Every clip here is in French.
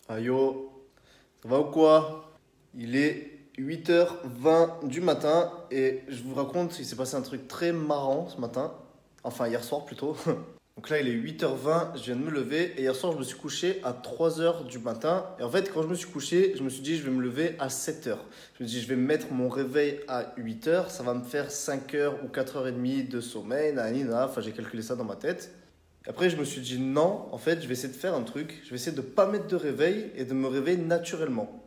Ah yo, ça va ou quoi? Il est 8h20 du matin et je vous raconte, il s'est passé un truc très marrant ce matin. Enfin, hier soir plutôt. Donc là, il est 8h20, je viens de me lever et hier soir, je me suis couché à 3h du matin. Et en fait, quand je me suis couché, je me suis dit, je vais me lever à 7h. Je me suis dit, je vais mettre mon réveil à 8h, ça va me faire 5h ou 4h30 de sommeil, nanana. Enfin, j'ai calculé ça dans ma tête. Après, je me suis dit non, en fait, je vais essayer de faire un truc. Je vais essayer de ne pas mettre de réveil et de me réveiller naturellement.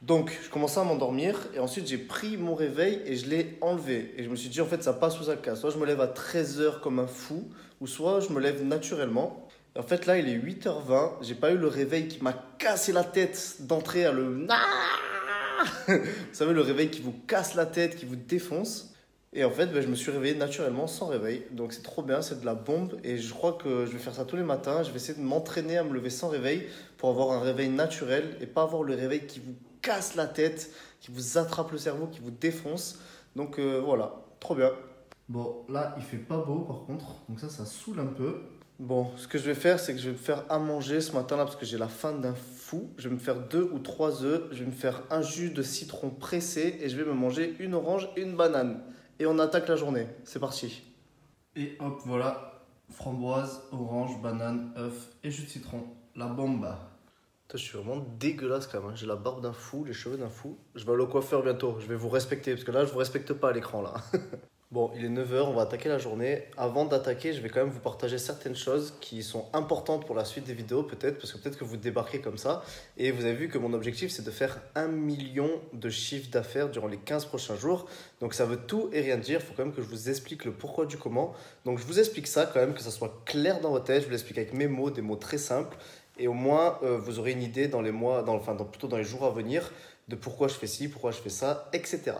Donc, je commençais à m'endormir et ensuite j'ai pris mon réveil et je l'ai enlevé. Et je me suis dit, en fait, ça passe ou ça casse. Soit je me lève à 13h comme un fou, ou soit je me lève naturellement. Et en fait, là, il est 8h20. J'ai pas eu le réveil qui m'a cassé la tête d'entrée à le. Vous savez, le réveil qui vous casse la tête, qui vous défonce. Et en fait, ben, je me suis réveillé naturellement sans réveil. Donc c'est trop bien, c'est de la bombe. Et je crois que je vais faire ça tous les matins. Je vais essayer de m'entraîner à me lever sans réveil pour avoir un réveil naturel et pas avoir le réveil qui vous casse la tête, qui vous attrape le cerveau, qui vous défonce. Donc voilà, trop bien. Bon, là, il fait pas beau par contre. Donc ça saoule un peu. Bon, ce que je vais faire, c'est que je vais me faire à manger ce matin-là parce que j'ai la faim d'un fou. Je vais me faire 2 ou 3 œufs. Je vais me faire un jus de citron pressé et je vais me manger une orange et une banane. Et on attaque la journée. C'est parti. Et hop, voilà. Framboise, orange, banane, œuf et jus de citron. La bomba. Putain, je suis vraiment dégueulasse quand même, hein. J'ai la barbe d'un fou, les cheveux d'un fou. Je vais aller au coiffeur bientôt. Je vais vous respecter parce que là, je vous respecte pas à l'écran là. Bon, il est 9h, on va attaquer la journée. Avant d'attaquer, je vais quand même vous partager certaines choses qui sont importantes pour la suite des vidéos, peut-être, parce que peut-être que vous débarquez comme ça. Et vous avez vu que mon objectif, c'est de faire 1 million de chiffre d'affaires durant les 15 prochains jours. Donc ça veut tout et rien dire, il faut quand même que je vous explique le pourquoi du comment. Donc je vous explique ça quand même, que ça soit clair dans votre tête. Je vous l'explique avec mes mots, des mots très simples. Et au moins, vous aurez une idée dans les mois, plutôt dans les jours à venir, de pourquoi je fais ci, pourquoi je fais ça, etc.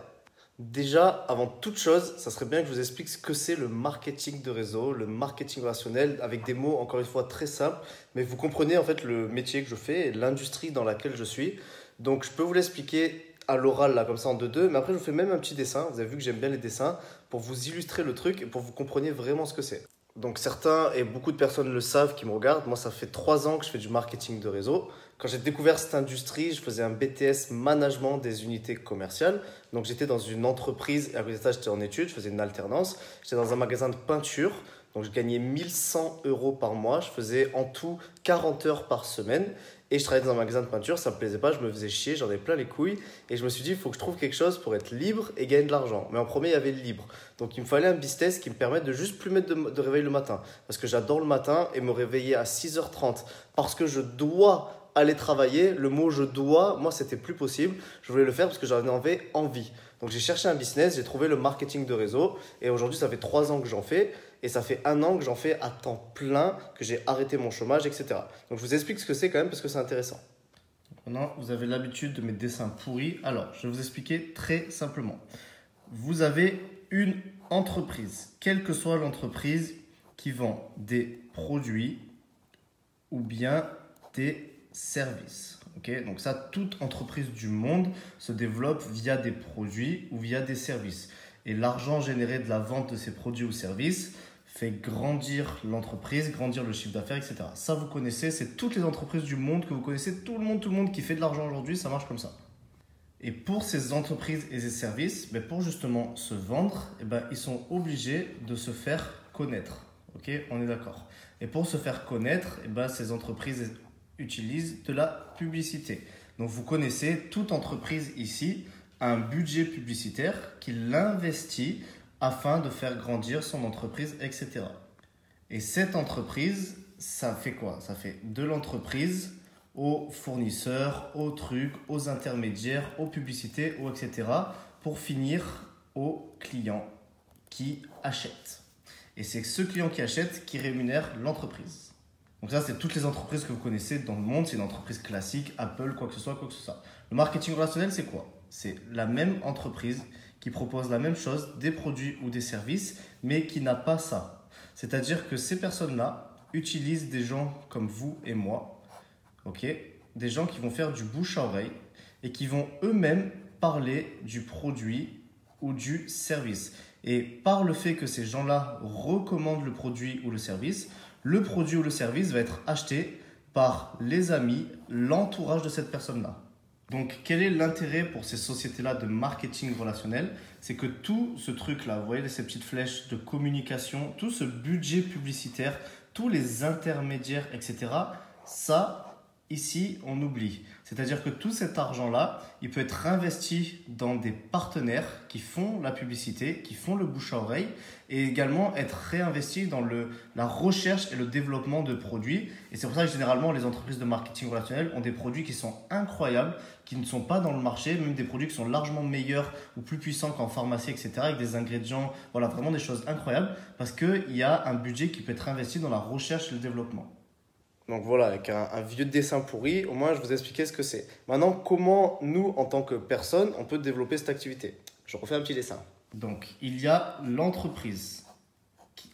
Déjà, avant toute chose, ça serait bien que je vous explique ce que c'est le marketing de réseau, le marketing relationnel, avec des mots encore une fois très simples, mais vous comprenez en fait le métier que je fais et l'industrie dans laquelle je suis. Donc je peux vous l'expliquer à l'oral là comme ça en deux, mais après je vous fais même un petit dessin. Vous avez vu que j'aime bien les dessins pour vous illustrer le truc et pour que vous compreniez vraiment ce que c'est. Donc certains et beaucoup de personnes le savent qui me regardent. Moi, ça fait 3 ans que je fais du marketing de réseau. Quand j'ai découvert cette industrie, je faisais un BTS management des unités commerciales. Donc j'étais dans une entreprise et à côté de ça, j'étais en études, je faisais une alternance. J'étais dans un magasin de peinture. Donc je gagnais 1 100 € par mois. Je faisais en tout 40 heures par semaine. Et je travaillais dans un magasin de peinture, ça me plaisait pas, je me faisais chier, j'en avais plein les couilles. Et je me suis dit, il faut que je trouve quelque chose pour être libre et gagner de l'argent. Mais en premier, il y avait le libre. Donc il me fallait un business qui me permette de juste plus mettre de réveil le matin. Parce que j'adore le matin et me réveiller à 6h30 parce que je dois aller travailler. Le mot je dois, moi c'était plus possible. Je voulais le faire parce que j'en avais envie. Donc j'ai cherché un business, j'ai trouvé le marketing de réseau et aujourd'hui ça fait 3 ans que j'en fais et ça fait 1 an que j'en fais à temps plein, que j'ai arrêté mon chômage, etc. Donc je vous explique ce que c'est quand même parce que c'est intéressant. Maintenant, vous avez l'habitude de mes dessins pourris. Alors, je vais vous expliquer très simplement. Vous avez une entreprise, quelle que soit l'entreprise qui vend des produits ou bien des services. Okay, donc ça, toute entreprise du monde se développe via des produits ou via des services. Et l'argent généré de la vente de ces produits ou services fait grandir l'entreprise, grandir le chiffre d'affaires, etc. Ça, vous connaissez, c'est toutes les entreprises du monde que vous connaissez, tout le monde qui fait de l'argent aujourd'hui, ça marche comme ça. Et pour ces entreprises et ces services, pour justement se vendre, ils sont obligés de se faire connaître. Ok, on est d'accord. Et pour se faire connaître, ces entreprises utilisent de la publicité. Donc vous connaissez, toute entreprise ici a un budget publicitaire qu'il investit afin de faire grandir son entreprise, etc. Et cette entreprise, ça fait quoi? Ça fait de l'entreprise aux fournisseurs, aux trucs, aux intermédiaires, aux publicités, etc. pour finir aux clients qui achètent. Et c'est ce client qui achète qui rémunère l'entreprise. Donc ça, c'est toutes les entreprises que vous connaissez dans le monde. C'est une entreprise classique, Apple, quoi que ce soit. Le marketing relationnel, c'est quoi? C'est la même entreprise qui propose la même chose, des produits ou des services, mais qui n'a pas ça. C'est-à-dire que ces personnes-là utilisent des gens comme vous et moi, des gens qui vont faire du bouche à oreille et qui vont eux-mêmes parler du produit ou du service. Et par le fait que ces gens-là recommandent le produit ou le produit ou le service va être acheté par les amis, l'entourage de cette personne-là. Donc, quel est l'intérêt pour ces sociétés-là de marketing relationnel? C'est que tout ce truc-là, vous voyez ces petites flèches de communication, tout ce budget publicitaire, tous les intermédiaires, etc., ça, ici, on oublie. C'est-à-dire que tout cet argent-là, il peut être investi dans des partenaires qui font la publicité, qui font le bouche à oreille, et également être réinvesti dans la recherche et le développement de produits. Et c'est pour ça que généralement, les entreprises de marketing relationnel ont des produits qui sont incroyables, qui ne sont pas dans le marché, même des produits qui sont largement meilleurs ou plus puissants qu'en pharmacie, etc., avec des ingrédients, voilà, vraiment des choses incroyables, parce qu'il y a un budget qui peut être investi dans la recherche et le développement. Donc voilà, avec un vieux dessin pourri, au moins je vous expliquais ce que c'est. Maintenant, comment nous, en tant que personne, on peut développer cette activité? Je refais un petit dessin. Donc, il y a l'entreprise,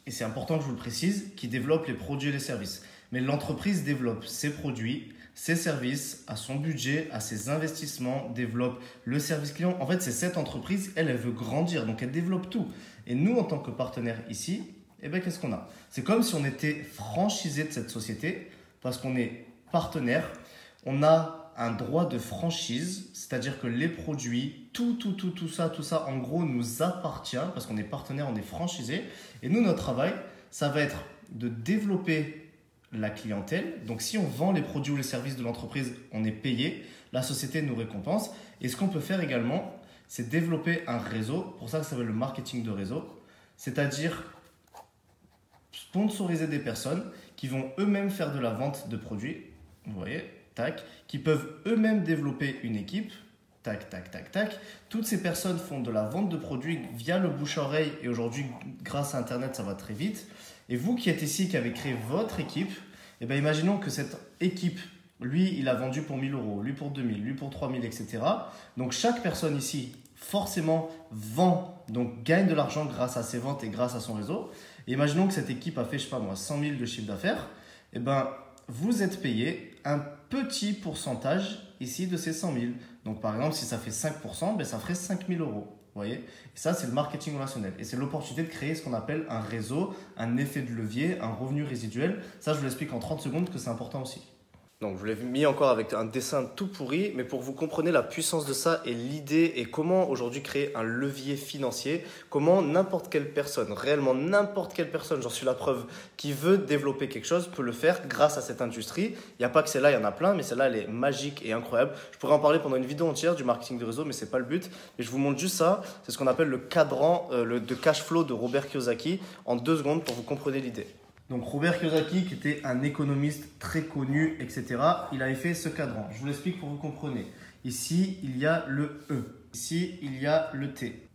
et c'est important que je vous le précise, qui développe les produits et les services. Mais l'entreprise développe ses produits, ses services, à son budget, à ses investissements, développe le service client. En fait, c'est cette entreprise, elle veut grandir, donc elle développe tout. Et nous, en tant que partenaire ici, eh ben, qu'est-ce qu'on a? C'est comme si on était franchisé de cette société, parce qu'on est partenaire, on a un droit de franchise, c'est-à-dire que les produits, tout ça, en gros, nous appartient, parce qu'on est partenaire, on est franchisé. Et nous, notre travail, ça va être de développer la clientèle. Donc, si on vend les produits ou les services de l'entreprise, on est payé, la société nous récompense. Et ce qu'on peut faire également, c'est développer un réseau, pour ça que ça s'appelle le marketing de réseau, c'est-à-dire sponsoriser des personnes qui vont eux-mêmes faire de la vente de produits, vous voyez, tac, qui peuvent eux-mêmes développer une équipe, tac. Toutes ces personnes font de la vente de produits via le bouche-oreille et aujourd'hui, grâce à Internet, ça va très vite. Et vous qui êtes ici, qui avez créé votre équipe, eh bien, imaginons que cette équipe, lui, il a vendu pour 1 000 euros, lui pour 2 000, lui pour 3 000, etc. Donc, chaque personne ici, forcément, vend, donc gagne de l'argent grâce à ses ventes et grâce à son réseau. Et imaginons que cette équipe a fait, je sais pas moi, 100 000 de chiffre d'affaires. Eh bien, vous êtes payé un petit pourcentage ici de ces 100 000. Donc, par exemple, si ça fait 5%, ben, ça ferait 5 000 euros. Vous voyez? Et ça, c'est le marketing relationnel. Et c'est l'opportunité de créer ce qu'on appelle un réseau, un effet de levier, un revenu résiduel. Ça, je vous l'explique en 30 secondes que c'est important aussi. Donc, je vous l'ai mis encore avec un dessin tout pourri, mais pour que vous compreniez la puissance de ça et l'idée et comment aujourd'hui créer un levier financier, comment n'importe quelle personne, réellement n'importe quelle personne, j'en suis la preuve, qui veut développer quelque chose peut le faire grâce à cette industrie. Il n'y a pas que celle-là, il y en a plein, mais celle-là, elle est magique et incroyable. Je pourrais en parler pendant une vidéo entière du marketing de réseau, mais ce n'est pas le but. Mais je vous montre juste ça, c'est ce qu'on appelle le cadran de cash flow de Robert Kiyosaki en 2 secondes pour que vous compreniez l'idée. Donc Robert Kiyosaki, qui était un économiste très connu, etc., il avait fait ce cadran. Je vous l'explique pour que vous compreniez. Ici, il y a le E. Ici, il y a le T.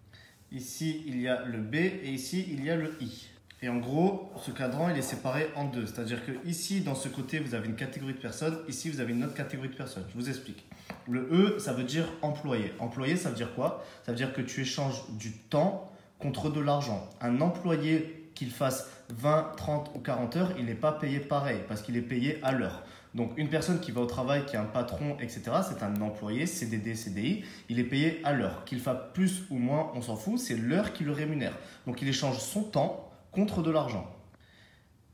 Ici, il y a le B. Et ici, il y a le I. Et en gros, ce cadran, il est séparé en deux. C'est-à-dire que ici, dans ce côté, vous avez une catégorie de personnes. Ici, vous avez une autre catégorie de personnes. Je vous explique. Le E, ça veut dire employé. Employé, ça veut dire quoi? Ça veut dire que tu échanges du temps contre de l'argent. Un employé qu'il fasse 20, 30 ou 40 heures, il n'est pas payé pareil parce qu'il est payé à l'heure. Donc, une personne qui va au travail, qui a un patron, etc., c'est un employé, CDD, CDI, il est payé à l'heure. Qu'il fasse plus ou moins, on s'en fout, c'est l'heure qui le rémunère. Donc, il échange son temps contre de l'argent.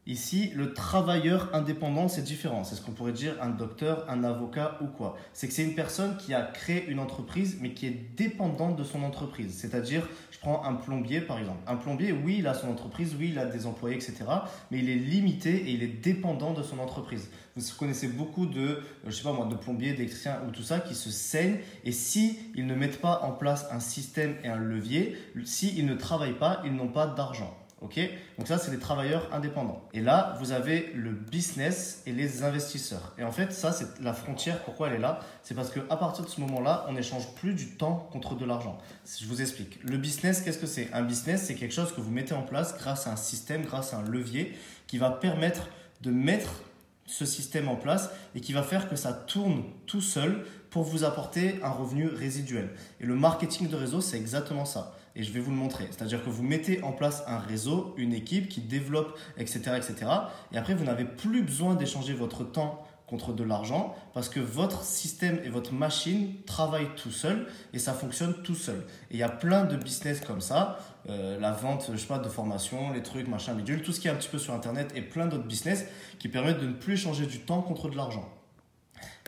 Ici, le travailleur indépendant, c'est différent. C'est ce qu'on pourrait dire un docteur, un avocat ou quoi. C'est que c'est une personne qui a créé une entreprise, mais qui est dépendante de son entreprise. C'est-à-dire, je prends un plombier par exemple. Un plombier, oui, il a son entreprise, oui, il a des employés, etc. Mais il est limité et il est dépendant de son entreprise. Vous connaissez beaucoup de, je sais pas moi, de plombiers, d'électriciens ou tout ça qui se saignent. Et si ils ne mettent pas en place un système et un levier, s'ils ne travaillent pas, ils n'ont pas d'argent. Okay, donc ça, c'est les travailleurs indépendants. Et là, vous avez le business et les investisseurs. Et en fait, ça, c'est la frontière. Pourquoi elle est là? C'est parce qu'à partir de ce moment-là, on n'échange plus du temps contre de l'argent. Je vous explique. Le business, qu'est-ce que c'est? Un business, c'est quelque chose que vous mettez en place grâce à un système, grâce à un levier qui va permettre de mettre ce système en place et qui va faire que ça tourne tout seul pour vous apporter un revenu résiduel. Et le marketing de réseau, c'est exactement ça. Et je vais vous le montrer. C'est-à-dire que vous mettez en place un réseau, une équipe qui développe, etc., etc. Et après, vous n'avez plus besoin d'échanger votre temps contre de l'argent parce que votre système et votre machine travaillent tout seul et ça fonctionne tout seul. Et il y a plein de business comme ça, la vente, je sais pas, de formation, les trucs, machin, bidule, tout ce qui est un petit peu sur Internet et plein d'autres business qui permettent de ne plus échanger du temps contre de l'argent.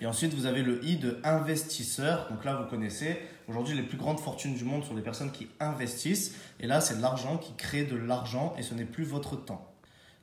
Et ensuite, vous avez le I de investisseur. Donc là, vous connaissez, aujourd'hui, les plus grandes fortunes du monde sont des personnes qui investissent. Et là, c'est de l'argent qui crée de l'argent et ce n'est plus votre temps.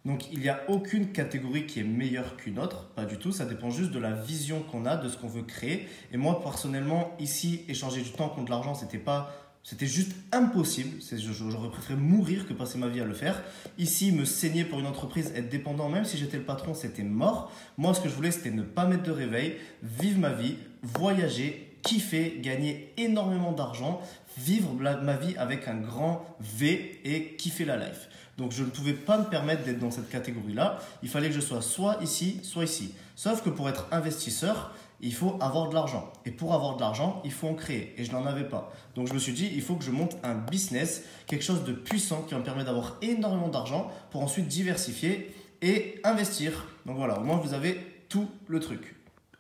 Donc, il n'y a aucune catégorie qui est meilleure qu'une autre, pas du tout. Ça dépend juste de la vision qu'on a, de ce qu'on veut créer. Et moi, personnellement, ici, échanger du temps contre de l'argent, c'était juste impossible. J'aurais préféré mourir que passer ma vie à le faire. Ici, me saigner pour une entreprise, être dépendant, même si j'étais le patron, c'était mort. Moi, ce que je voulais, c'était ne pas mettre de réveil, vivre ma vie, voyager, kiffer, gagner énormément d'argent, vivre ma vie avec un grand V et kiffer la life. Donc, je ne pouvais pas me permettre d'être dans cette catégorie-là. Il fallait que je sois soit ici, soit ici. Sauf que pour être investisseur, il faut avoir de l'argent. Et pour avoir de l'argent, il faut en créer. Et je n'en avais pas. Donc, je me suis dit, il faut que je monte un business, quelque chose de puissant qui va me permettre d'avoir énormément d'argent pour ensuite diversifier et investir. Donc, voilà, au moins, vous avez tout le truc.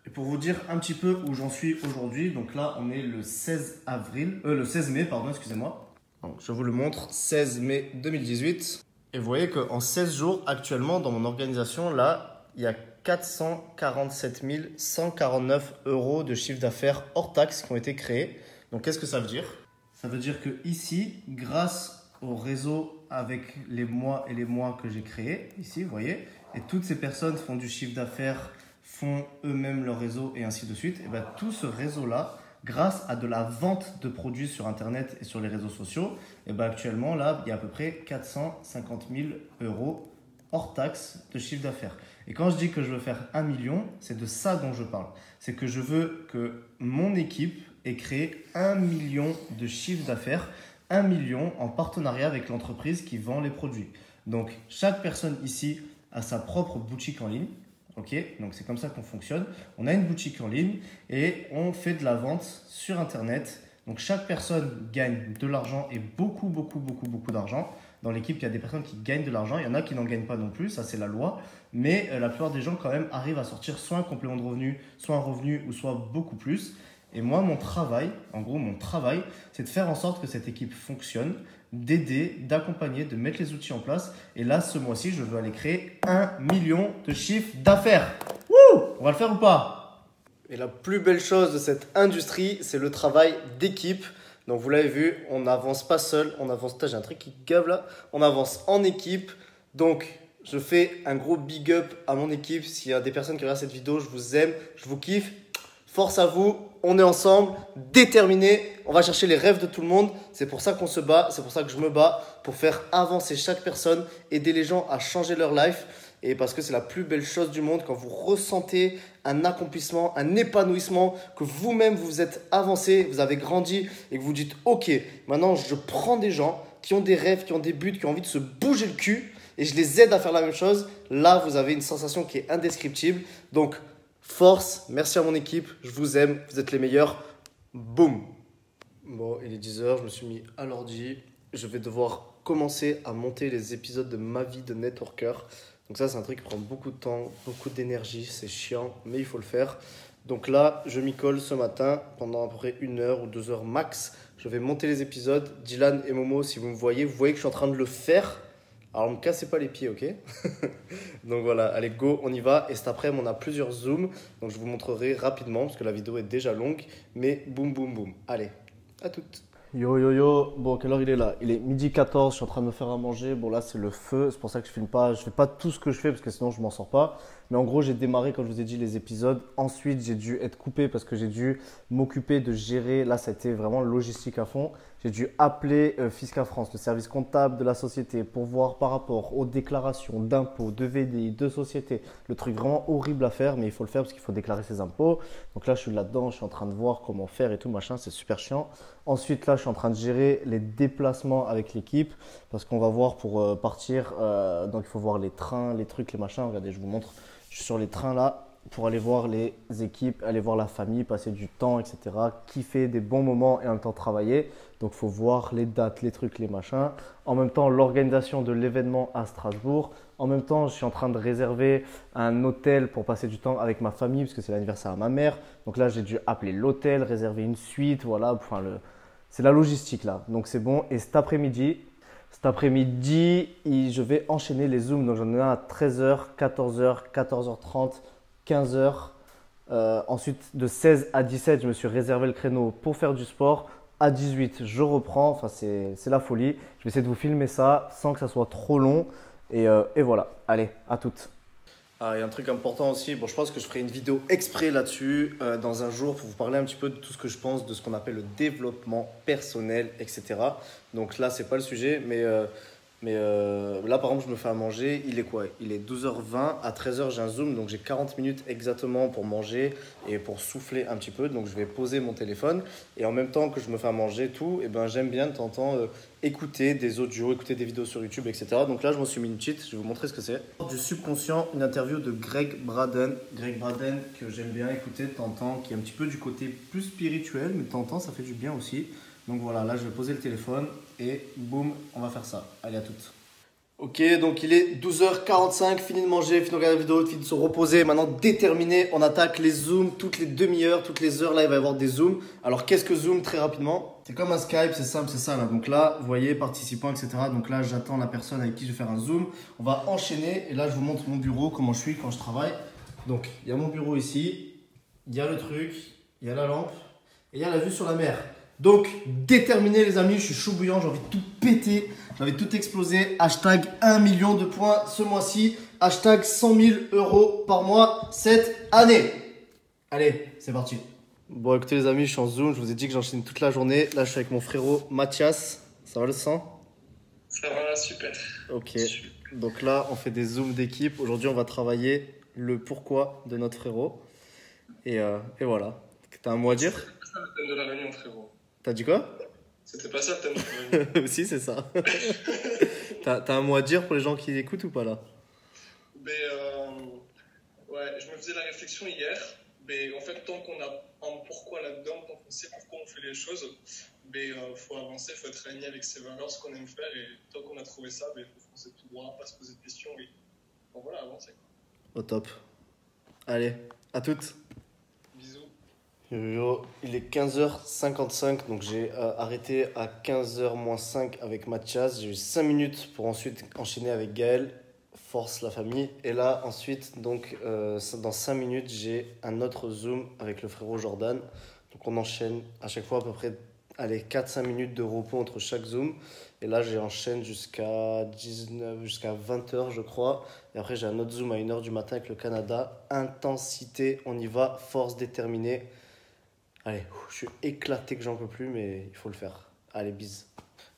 Et pour vous dire un petit peu où j'en suis aujourd'hui, donc là, on est le 16 mai, excusez-moi. Donc, je vous le montre, 16 mai 2018. Et vous voyez qu'en 16 jours, actuellement, dans mon organisation, là, il y a 447 149 € de chiffre d'affaires hors taxes qui ont été créés. Donc, qu'est-ce que ça veut dire? Ça veut dire que ici, grâce au réseau avec les mois et les mois que j'ai créés, ici, vous voyez, et toutes ces personnes font du chiffre d'affaires, font eux-mêmes leur réseau et ainsi de suite, et bien tout ce réseau-là, grâce à de la vente de produits sur Internet et sur les réseaux sociaux, et bien actuellement, là, il y a à peu près 450 000 € hors taxe de chiffre d'affaires. Et quand je dis que je veux faire 1 million, c'est de ça dont je parle. C'est que je veux que mon équipe ait créé 1 million de chiffre d'affaires, 1 million en partenariat avec l'entreprise qui vend les produits. Donc, chaque personne ici a sa propre boutique en ligne. Ok, donc c'est comme ça qu'on fonctionne. On a une boutique en ligne et on fait de la vente sur Internet. Donc chaque personne gagne de l'argent et beaucoup d'argent. Dans l'équipe, il y a des personnes qui gagnent de l'argent. Il y en a qui n'en gagnent pas non plus, ça c'est la loi. Mais la plupart des gens quand même arrivent à sortir soit un complément de revenu, soit un revenu ou soit beaucoup plus. Et moi, mon travail, c'est de faire en sorte que cette équipe fonctionne, d'aider, d'accompagner, de mettre les outils en place. Et là, ce mois-ci, je veux aller créer 1 million de chiffre d'affaires. Wouh! On va le faire ou pas? Et la plus belle chose de cette industrie, c'est le travail d'équipe. Donc vous l'avez vu, on n'avance pas seul, on avance. J'ai un truc qui gave là. On avance en équipe. Donc je fais un gros big up à mon équipe. S'il y a des personnes qui regardent cette vidéo, je vous aime, je vous kiffe. Force à vous, on est ensemble, déterminés, on va chercher les rêves de tout le monde. C'est pour ça qu'on se bat, c'est pour ça que je me bats, pour faire avancer chaque personne, aider les gens à changer leur life. Et parce que c'est la plus belle chose du monde quand vous ressentez un accomplissement, un épanouissement, que vous-même vous êtes avancé, vous avez grandi et que vous dites « Ok, maintenant je prends des gens qui ont des rêves, qui ont des buts, qui ont envie de se bouger le cul et je les aide à faire la même chose. » Là, vous avez une sensation qui est indescriptible. Donc, force, merci à mon équipe, je vous aime, vous êtes les meilleurs. Boum. Bon, il est 10h, je me suis mis à l'ordi. Je vais devoir commencer à monter les épisodes de ma vie de networker. Donc ça, c'est un truc qui prend beaucoup de temps, beaucoup d'énergie, c'est chiant, mais il faut le faire. Donc là, je m'y colle ce matin pendant à peu près 1 heure ou 2 heures max. Je vais monter les épisodes. Dylan et Momo, si vous me voyez, vous voyez que je suis en train de le faire. Alors, ne me cassez pas les pieds, ok? Donc voilà, allez, go, on y va. Et cet après-midi, on a plusieurs zooms. Donc je vous montrerai rapidement parce que la vidéo est déjà longue. Mais boum, boum, boum. Allez, à toutes. Yo yo yo, bon quelle heure il est là? Il est 12h14, je suis en train de me faire à manger. Bon là c'est le feu, c'est pour ça que je filme pas, je fais pas tout ce que je fais parce que sinon je m'en sors pas. Mais en gros j'ai démarré comme je vous ai dit les épisodes. Ensuite j'ai dû être coupé parce que j'ai dû m'occuper de gérer. Là ça a été vraiment logistique à fond. J'ai dû appeler Fiscal France, le service comptable de la société, pour voir par rapport aux déclarations d'impôts, de VDI, de société. Le truc vraiment horrible à faire, mais il faut le faire parce qu'il faut déclarer ses impôts. Donc là, je suis là-dedans, je suis en train de voir comment faire et tout, machin, c'est super chiant. Ensuite, là, je suis en train de gérer les déplacements avec l'équipe parce qu'on va voir pour partir. Donc, il faut voir les trains, les trucs, les machins. Regardez, je vous montre. Je suis sur les trains là pour aller voir les équipes, aller voir la famille, passer du temps, etc. Kiffer des bons moments et en même temps travailler. Donc, il faut voir les dates, les trucs, les machins. En même temps, l'organisation de l'événement à Strasbourg. En même temps, je suis en train de réserver un hôtel pour passer du temps avec ma famille parce que c'est l'anniversaire à ma mère. Donc là, j'ai dû appeler l'hôtel, réserver une suite. Voilà, enfin, c'est la logistique là. Donc c'est bon. Et cet après-midi, je vais enchaîner les Zooms. Donc j'en ai un à 13h, 14h, 14h30, 15h. Ensuite, de 16 à 17, je me suis réservé le créneau pour faire du sport. À 18, je reprends. Enfin, c'est la folie. Je vais essayer de vous filmer ça sans que ça soit trop long. Et voilà. Allez, à toutes. Ah, il y a un truc important aussi. Bon, je pense que je ferai une vidéo exprès là-dessus dans un jour pour vous parler un petit peu de tout ce que je pense de ce qu'on appelle le développement personnel, etc. Donc là, c'est pas le sujet, mais là, par exemple, je me fais à manger. Il est quoi? Il est 12h20. À 13h, j'ai un Zoom. Donc, j'ai 40 minutes exactement pour manger et pour souffler un petit peu. Donc, je vais poser mon téléphone. Et en même temps que je me fais à manger, tout, et ben, j'aime bien de temps en temps écouter des audios, écouter des vidéos sur YouTube, etc. Donc là, je m'en suis mis une cheat. Je vais vous montrer ce que c'est. Du subconscient, une interview de Greg Braden. Greg Braden, que j'aime bien écouter de temps en temps, qui est un petit peu du côté plus spirituel, mais de temps en temps, ça fait du bien aussi. Donc voilà, là je vais poser le téléphone et boum, on va faire ça. Allez, à toutes. Ok, donc il est 12h45, fini de manger, fini de regarder la vidéo, fini de se reposer. Maintenant déterminé, on attaque les zooms toutes les demi-heures, toutes les heures. Là, il va y avoir des zooms. Alors qu'est-ce que zoom très rapidement? C'est comme un Skype, c'est simple, c'est ça là. Donc là, vous voyez, participants, etc. Donc là, j'attends la personne avec qui je vais faire un zoom. On va enchaîner et là, je vous montre mon bureau, comment je suis quand je travaille. Donc, il y a mon bureau ici, il y a le truc, il y a la lampe et il y a la vue sur la mer. Donc, déterminé les amis, je suis chaud bouillant, j'ai envie de tout péter, j'ai envie de tout exploser. Hashtag 1 million de points ce mois-ci, hashtag 100 000 euros par mois cette année. Allez, c'est parti. Bon, écoutez les amis, je suis en Zoom, je vous ai dit que j'enchaîne toute la journée. Là, je suis avec mon frérot Mathias. Ça va le sang? Ça va, super. Ok, donc là, on fait des Zooms d'équipe. Aujourd'hui, on va travailler le pourquoi de notre frérot. Et voilà. T'as un mot à dire? C'était pas ça le thème de la réunion, frérot. T'as dit quoi? C'était pas ça le thème de la réunion. Si, c'est ça. T'as un mot à dire pour les gens qui écoutent ou pas là? Mais ouais, je me faisais la réflexion hier. Mais en fait, tant qu'on a un pourquoi là-dedans, tant qu'on sait pourquoi on fait les choses, mais faut avancer, faut être aligné avec ses valeurs, ce qu'on aime faire. Et tant qu'on a trouvé ça, il faut foncer tout droit, pas se poser de questions. Et bon, voilà, avancer. Au top. Allez, à toutes. Bisous. Yo, il est 15h55, donc j'ai arrêté à 15h moins 5 avec Mathias. J'ai eu 5 minutes pour ensuite enchaîner avec Gaël. Force la famille. Et là, ensuite, donc, dans 5 minutes, j'ai un autre Zoom avec le frérot Jordan. Donc, on enchaîne à chaque fois à peu près 4-5 minutes de repos entre chaque Zoom. Et là, j'enchaîne jusqu'à 20h, je crois. Et après, j'ai un autre Zoom à 1h du matin avec le Canada. Intensité, on y va, force déterminée. Allez, je suis éclaté que j'en peux plus, mais il faut le faire. Allez, bise.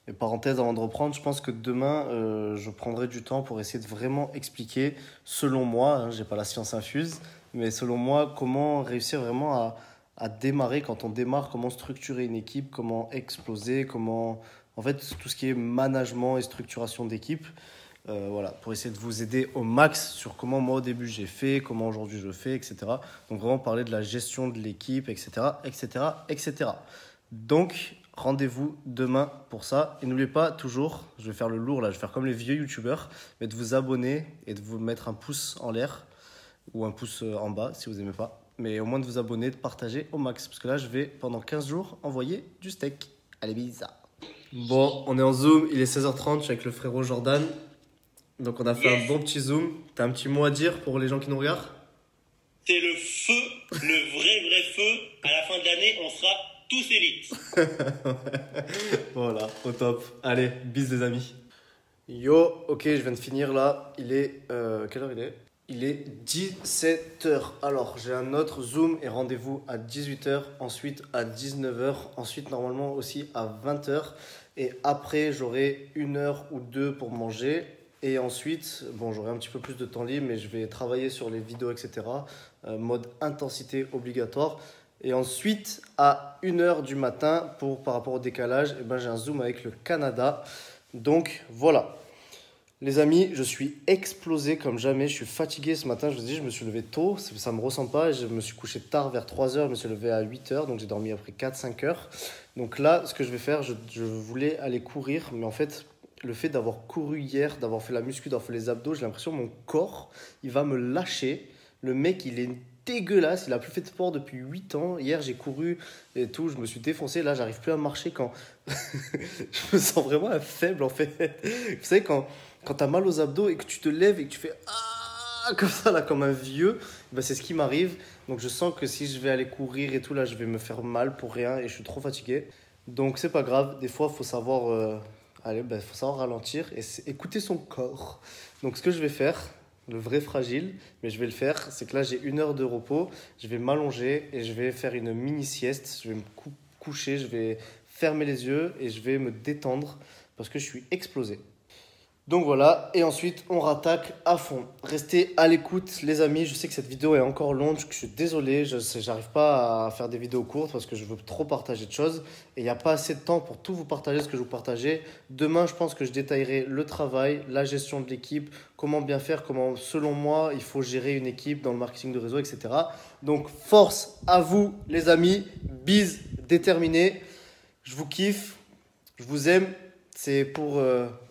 Et parenthèse, avant de reprendre, je pense que demain, je prendrai du temps pour essayer de vraiment expliquer, selon moi, hein, j'ai pas la science infuse, mais selon moi, comment réussir vraiment à démarrer, quand on démarre, comment structurer une équipe, comment exploser, comment... En fait, tout ce qui est management et structuration d'équipe, voilà, pour essayer de vous aider au max sur comment moi au début j'ai fait, comment aujourd'hui je fais, etc. Donc vraiment parler de la gestion de l'équipe, etc., etc., etc. Donc, rendez-vous demain pour ça. Et n'oubliez pas, toujours, je vais faire le lourd là, je vais faire comme les vieux youtubeurs, mais de vous abonner et de vous mettre un pouce en l'air ou un pouce en bas si vous n'aimez pas. Mais au moins de vous abonner, de partager au max. Parce que là, je vais pendant 15 jours envoyer du steak. Allez, bisous. Bon, on est en Zoom, il est 16h30, je suis avec le frérot Jordan. Donc on a fait un bon petit Zoom. T'as un petit mot à dire pour les gens qui nous regardent? C'est le feu, le vrai feu. À la fin de l'année, on sera tous élites. Voilà, au top. Allez, bis les amis. Yo, ok, je viens de finir là. Il est... quelle heure il est? Il est 17h. Alors, j'ai un autre Zoom et rendez-vous à 18h, ensuite à 19h, ensuite normalement aussi à 20h. Et après, j'aurai 1 heure ou 2 pour manger. Et ensuite, bon, j'aurai un petit peu plus de temps libre, mais je vais travailler sur les vidéos, etc. Mode intensité obligatoire. Et ensuite, à 1h du matin, par rapport au décalage, eh ben, j'ai un Zoom avec le Canada. Donc, voilà. Les amis, je suis explosé comme jamais. Je suis fatigué ce matin. Je vous dis, je me suis levé tôt. Ça ne me ressemble pas. Je me suis couché tard vers 3h. Je me suis levé à 8h. Donc, j'ai dormi après 4-5 heures. Donc là, ce que je vais faire, je voulais aller courir. Mais en fait, le fait d'avoir couru hier, d'avoir fait la muscu, d'avoir fait les abdos, j'ai l'impression que mon corps, il va me lâcher. Le mec, il est dégueulasse, il a plus fait de sport depuis 8 ans. Hier, j'ai couru et tout, je me suis défoncé. Là, j'arrive plus à marcher quand je me sens vraiment un faible en fait. Vous savez, quand t'as mal aux abdos et que tu te lèves et que tu fais ah comme ça, là, comme un vieux, ben, c'est ce qui m'arrive. Donc, je sens que si je vais aller courir et tout, là, je vais me faire mal pour rien et je suis trop fatigué. Donc, c'est pas grave. Des fois, il faut savoir, faut savoir ralentir et écouter son corps. Donc, ce que je vais faire, le vrai fragile, mais je vais le faire, c'est que là, j'ai 1 heure de repos. Je vais m'allonger et je vais faire une mini sieste. Je vais me coucher, je vais fermer les yeux et je vais me détendre parce que je suis explosé. Donc voilà, et ensuite on rattaque à fond. Restez à l'écoute les amis, je sais que cette vidéo est encore longue, je suis désolé, j'arrive pas à faire des vidéos courtes parce que je veux trop partager de choses et il n'y a pas assez de temps pour tout vous partager ce que je vous partageais. Demain je pense que je détaillerai le travail, la gestion de l'équipe, comment bien faire, comment selon moi il faut gérer une équipe dans le marketing de réseau, etc. Donc force à vous les amis, bise déterminée, je vous kiffe, je vous aime. C'est pour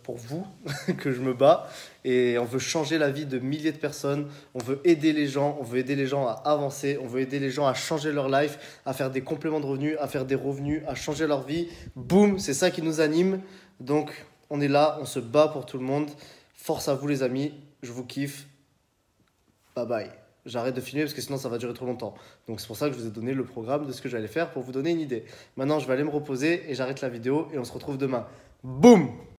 vous que je me bats et on veut changer la vie de milliers de personnes. On veut aider les gens, on veut aider les gens à avancer, on veut aider les gens à changer leur life, à faire des compléments de revenus, à faire des revenus, à changer leur vie. Boum, c'est ça qui nous anime. Donc on est là, on se bat pour tout le monde. Force à vous les amis, je vous kiffe. Bye bye. J'arrête de filmer parce que sinon ça va durer trop longtemps. Donc c'est pour ça que je vous ai donné le programme de ce que j'allais faire pour vous donner une idée. Maintenant je vais aller me reposer et j'arrête la vidéo et on se retrouve demain. Boum!